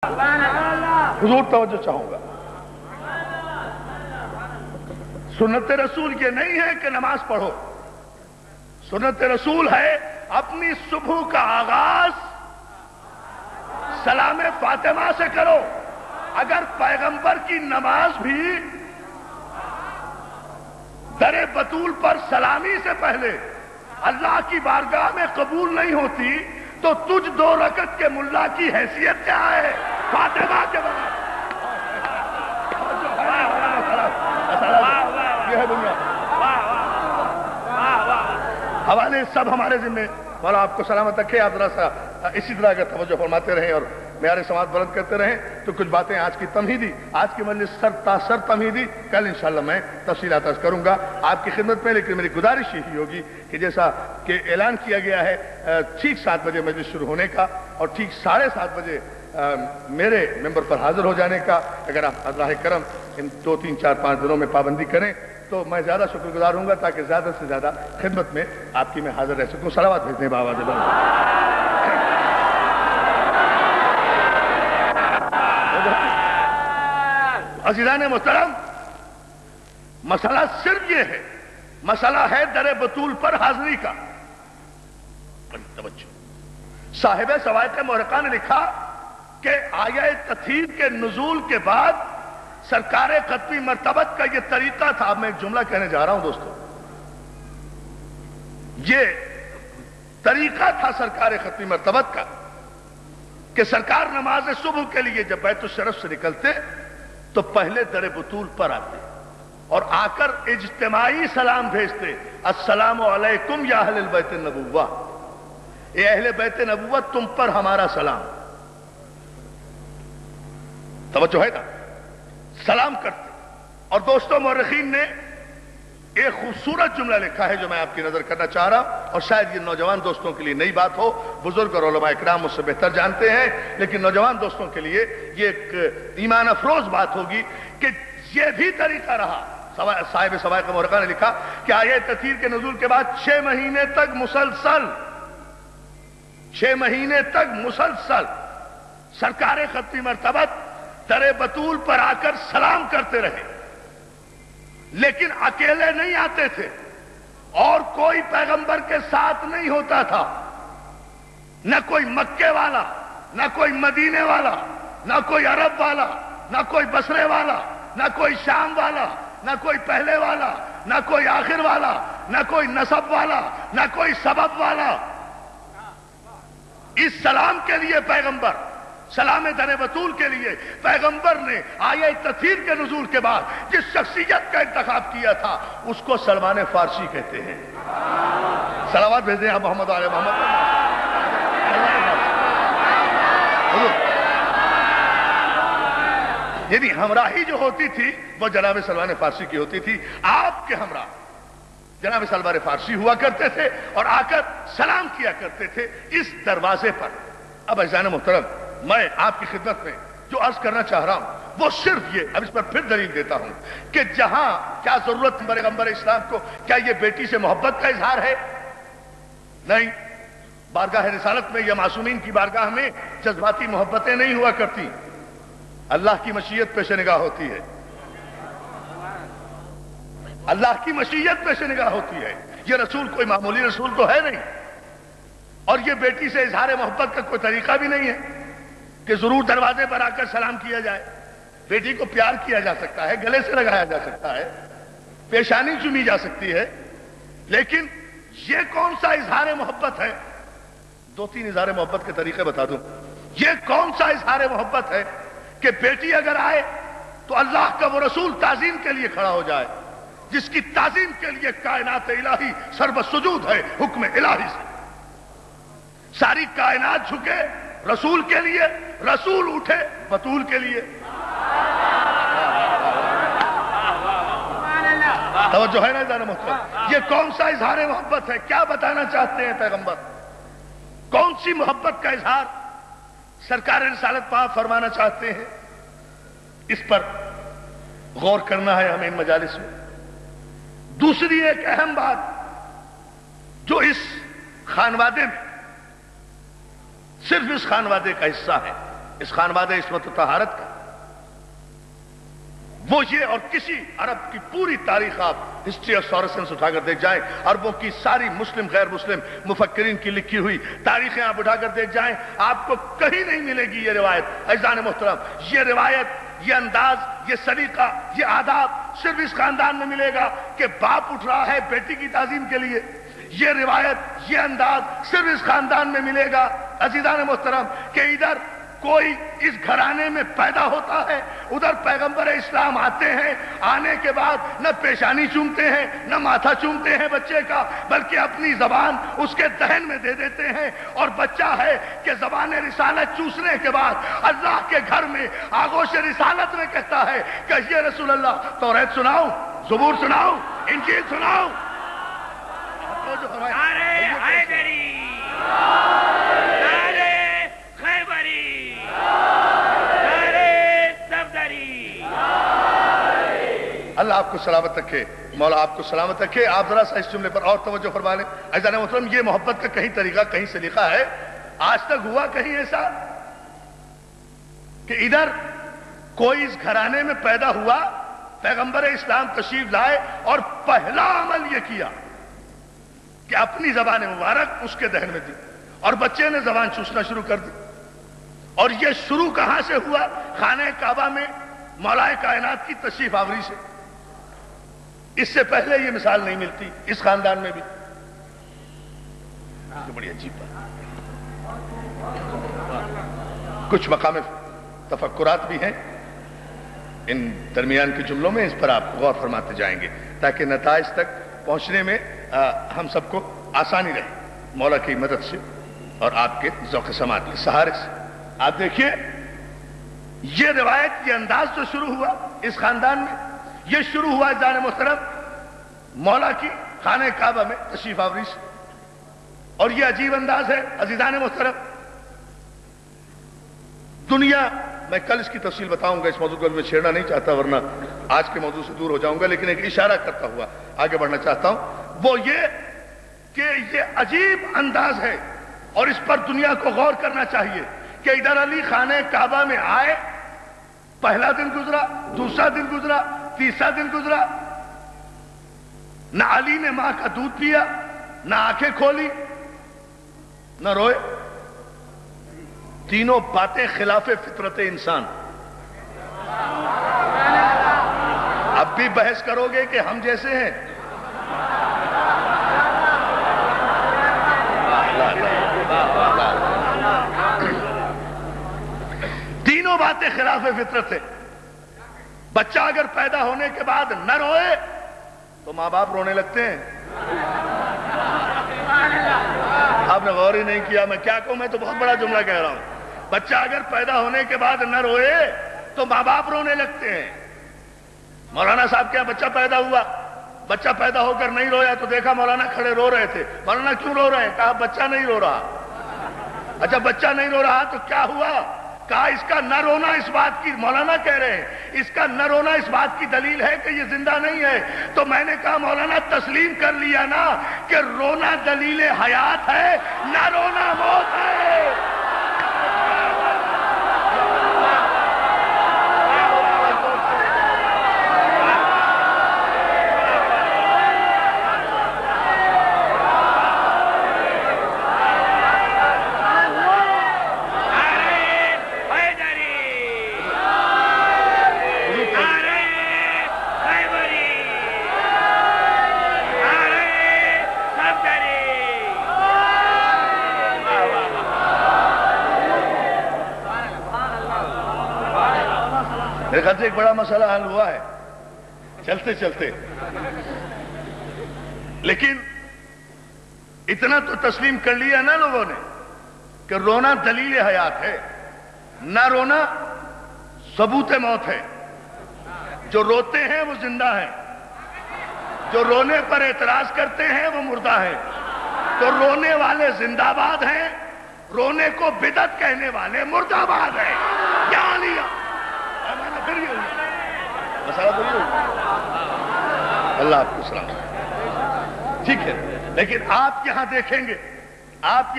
حضور توجہ چاہوں گا. سنت رسول یہ نہیں ہے کہ نماز پڑھو. سنت رسول ہے اپنی صبح کا آغاز سلام فاطمہ سے کرو. اگر پیغمبر کی نماز بھی در بطول پر سلامی سے پہلے اللہ کی بارگاہ میں قبول نہیں ہوتی تو تجھ 2 رکعت کے ملا کی حیثیت کیا ہے فاطمہ کے بعد؟ یہ ہے دنیا. حوالے سب ہمارے ذمہ. مولا آپ کو سلامت رکھے. آپ ذرا سا اسی طرح کا توجہ فرماتے رہیں اور معیار سماعت بلند کرتے رہیں. تو کچھ باتیں آج کی تمہیدی، آج کی مجلس سر تمہیدی، کل انشاءاللہ میں تفصیلات عرض کروں گا آپ کی خدمت میں. لیکن میری گزارش یہی ہوگی کہ جیسا کہ اعلان کیا گیا ہے ٹھیک 7 بجے مجلس شروع ہونے کا اور ٹھیک 7:30 بجے میرے ممبر پر حاضر ہو جانے کا، اگر آپ اللہ کرم ان 2 3 4 5 دنوں میں پابندی کریں تو میں زیادہ شکر گزار ہوں گا تاکہ زیادہ سے زیادہ خدمت میں آپ کی میں حاضر رہ سکوں. صلوات بھیجنے بابا جب عزیزان محترم، مسئلہ صرف یہ ہے، مسئلہ ہے در بطول پر حاضری کا. توجہ. صاحب سوائق محرقہ نے لکھا کہ آیہ تطہیر کے نزول کے بعد سرکار ختمی مرتبت کا یہ طریقہ تھا. اب میں ایک جملہ کہنے جا رہا ہوں دوستو. یہ طریقہ تھا سرکار ختمی مرتبت کا کہ سرکار نماز صبح کے لیے جب بیت الشرف سے نکلتے تو پہلے در بطول پر آتے اور آ کر اجتماعی سلام بھیجتے. السلام علیکم یا اہل البیت النبوہ، اے اہل بیت نبوت تم پر ہمارا سلام. توجہ ہے نا؟ سلام کرتے. اور دوستوں مورخین نے ایک خوبصورت جملہ لکھا ہے جو میں آپ کی نظر کرنا چاہ رہا ہوں، اور شاید یہ نوجوان دوستوں کے لیے نئی بات ہو، بزرگ اور علماء اکرام مجھ سے بہتر جانتے ہیں، لیکن نوجوان دوستوں کے لیے یہ ایک ایمان افروز بات ہوگی کہ یہ بھی طریقہ رہا. صاحب سوائق محرقہ نے لکھا کہ آیہ تطہیر کے نزول کے بعد 6 مہینے تک مسلسل سرکار ختمی مرتبت در بطول پر آ کر سلام کرتے رہے. لیکن اکیلے نہیں آتے تھے اور کوئی پیغمبر کے ساتھ نہیں ہوتا تھا. نہ کوئی مکے والا، نہ کوئی مدینے والا، نہ کوئی عرب والا، نہ کوئی بصرے والا، نہ کوئی شام والا، نہ کوئی پہلے والا، نہ کوئی آخر والا، نہ کوئی نسب والا، نہ کوئی سبب والا. اس سلام کے لیے پیغمبر، سلام در بطول کے لیے پیغمبر نے آیہ تطہیر کے نزول کے بعد جس شخصیت کا انتخاب کیا تھا اس کو سلمان فارسی کہتے ہیں. صلوات بھیجیں آپ محمد علیہ محمد. یعنی ہمراہی جو ہوتی تھی وہ جناب سلمان فارسی کی ہوتی تھی. آپ کے ہمراہ جناب سلمان فارسی ہوا کرتے تھے اور آ کر سلام کیا کرتے تھے اس دروازے پر. اب عزیزان محترم، میں آپ کی خدمت میں جو عرض کرنا چاہ رہا ہوں وہ صرف یہ، اب اس پر پھر دلیل دیتا ہوں کہ جہاں کیا ضرورت پیغمبر اسلام کو، کیا یہ بیٹی سے محبت کا اظہار ہے؟ نہیں. بارگاہ رسالت میں یا معصومین کی بارگاہ میں جذباتی محبتیں نہیں ہوا کرتی. اللہ کی مشیت پیش نگاہ ہوتی ہے. اللہ کی مشیت پیش نگاہ ہوتی ہے. یہ رسول کوئی معمولی رسول تو ہے نہیں، اور یہ بیٹی سے اظہار محبت کا کوئی طریقہ بھی نہیں ہے کہ ضرور دروازے پر آ کر سلام کیا جائے. بیٹی کو پیار کیا جا سکتا ہے، گلے سے لگایا جا سکتا ہے، پیشانی چومی جا سکتی ہے، لیکن یہ کون سا اظہار محبت ہے؟ 2 3 اظہار محبت کے طریقے بتا دوں. یہ کون سا اظہار محبت ہے کہ بیٹی اگر آئے تو اللہ کا وہ رسول تعظیم کے لیے کھڑا ہو جائے جس کی تعظیم کے لیے کائنات الہی سرب سجود ہے حکم الہی سے. ساری کائنات جھکے رسول کے لیے، رسول اٹھے بطول کے لیے. توجہ ہے نا ذرا محترم؟ یہ کون سا اظہار محبت ہے؟ کیا بتانا چاہتے ہیں پیغمبر؟ کون سی محبت کا اظہار سرکار رسالت پاک فرمانا چاہتے ہیں؟ اس پر غور کرنا ہے ہمیں ان مجالس میں. دوسری ایک اہم بات جو اس خانوادے میں صرف اس خانوادے کا حصہ ہے اس خانوادہ عصمت و طہارت کا، وہ یہ اور کسی عرب کی پوری تاریخ آپ ہسٹری آف سورسنس اٹھا کر دیکھ جائیں، عربوں کی ساری مسلم غیر مسلم مفکرین کی لکھی ہوئی تاریخیں آپ اٹھا کر دیکھ جائیں، آپ کو کہیں نہیں ملے گی یہ روایت۔ عزیزان محترم، یہ روایت، یہ انداز، یہ سلیقہ، یہ آداب صرف اس خاندان میں ملے گا کہ باپ اٹھ رہا ہے بیٹی کی تعظیم کے لیے۔ یہ روایت، یہ انداز صرف اس خاندان میں ملے گا عزیزان محترم کہ ادھر کوئی اس گھرانے میں پیدا ہوتا ہے، ادھر پیغمبر اسلام آتے ہیں، آنے کے بعد نہ پیشانی چومتے ہیں نہ ماتھا چومتے ہیں بچے کا، بلکہ اپنی زبان اس کے دہن میں دے دیتے ہیں، اور بچہ ہے کہ زبان رسالت چوسنے کے بعد اللہ کے گھر میں آغوش رسالت میں کہتا ہے کہ یہ رسول اللہ توریت سناؤ، زبور سناؤ، انجیل سناؤ۔ اللہ آپ کو سلامت رکھے، مولا آپ کو سلامت رکھے۔ آپ ذرا سا اس جملے پر اور توجہ فرما لیں عزیزان محترم، یہ محبت کا کہیں طریقہ کہیں سلیقہ ہے؟ آج تک ہوا کہیں ایسا کہ ادھر کوئی اس گھرانے میں پیدا ہوا، پیغمبر اسلام تشریف لائے اور پہلا عمل یہ کیا کہ اپنی زبان مبارک اس کے دہن میں دی اور بچے نے زبان چوسنا شروع کر دی؟ اور یہ شروع کہاں سے ہوا؟ خانہ کعبہ میں مولا کائنات کی تشریف آوری سے۔ اس سے پہلے یہ مثال نہیں ملتی اس خاندان میں بھی۔ یہ بڑی عجیب بات، کچھ مقام تفکرات بھی ہیں ان درمیان کے جملوں میں، اس پر آپ غور فرماتے جائیں گے تاکہ نتائج تک پہنچنے میں ہم سب کو آسانی رہے مولا کی مدد سے اور آپ کے ذوق سماعت کے سہارے سے۔ آپ دیکھیے یہ روایت، یہ انداز جو شروع ہوا اس خاندان میں، یہ شروع ہوا جان محترم مولا کی خانہ کعبہ میں تشریف آوری سے۔ اور یہ عجیب انداز ہے عزیزان محترم، دنیا، میں کل اس کی تفصیل بتاؤں گا، اس موضوع کو میں چھیڑنا نہیں چاہتا ورنہ آج کے موضوع سے دور ہو جاؤں گا، لیکن ایک اشارہ کرتا ہوا آگے بڑھنا چاہتا ہوں، وہ یہ کہ یہ عجیب انداز ہے اور اس پر دنیا کو غور کرنا چاہیے کہ ادھر علی خانہ کعبہ میں آئے، پہلا دن گزرا، دوسرا دن گزرا، تیسرا دن گزرا، نہ علی نے ماں کا دودھ پیا، نہ آنکھیں کھولی، نہ روئے۔ تینوں باتیں خلاف فطرت انسان۔ اب بھی بحث کرو گے کہ ہم جیسے ہیں؟ تینوں باتیں خلاف فطرت ہے۔ بچہ اگر پیدا ہونے کے بعد نہ روئے تو ماں باپ رونے لگتے ہیں۔ آپ نے غور ہی نہیں کیا، میں کیا کہوں، میں تو بہت بڑا جملہ کہہ رہا ہوں۔ بچہ اگر پیدا ہونے کے بعد نہ روئے تو ماں باپ رونے لگتے ہیں۔ مولانا صاحب کیا بچہ پیدا ہوا، بچہ پیدا ہو کر نہیں رویا تو دیکھا مولانا کھڑے رو رہے تھے۔ مولانا کیوں رو رہے ہیں؟ کہا بچہ نہیں رو رہا۔ اچھا بچہ نہیں رو رہا تو کیا ہوا؟ کہا اس کا نہ رونا اس بات کی، مولانا کہہ رہے ہیں اس کا نہ رونا اس بات کی دلیل ہے کہ یہ زندہ نہیں ہے۔ تو میں نے کہا مولانا تسلیم کر لیا نا کہ رونا دلیل حیات ہے، نہ رونا موت ہے۔ میرے خیال سے ایک بڑا مسئلہ حل ہوا ہے چلتے چلتے، لیکن اتنا تو تسلیم کر لیا نا لوگوں نے کہ رونا دلیل حیات ہے، نہ رونا ثبوت موت ہے۔ جو روتے ہیں وہ زندہ ہیں، جو رونے پر اعتراض کرتے ہیں وہ مردہ ہیں۔ تو رونے والے زندہ باد ہیں، رونے کو بدعت کہنے والے مردہ باد ہیں۔ کیا لیا مسئلہ تو یہ ہوگا۔ اللہ آپ کو سلام۔ ٹھیک ہے، لیکن آپ یہاں دیکھیں گے، آپ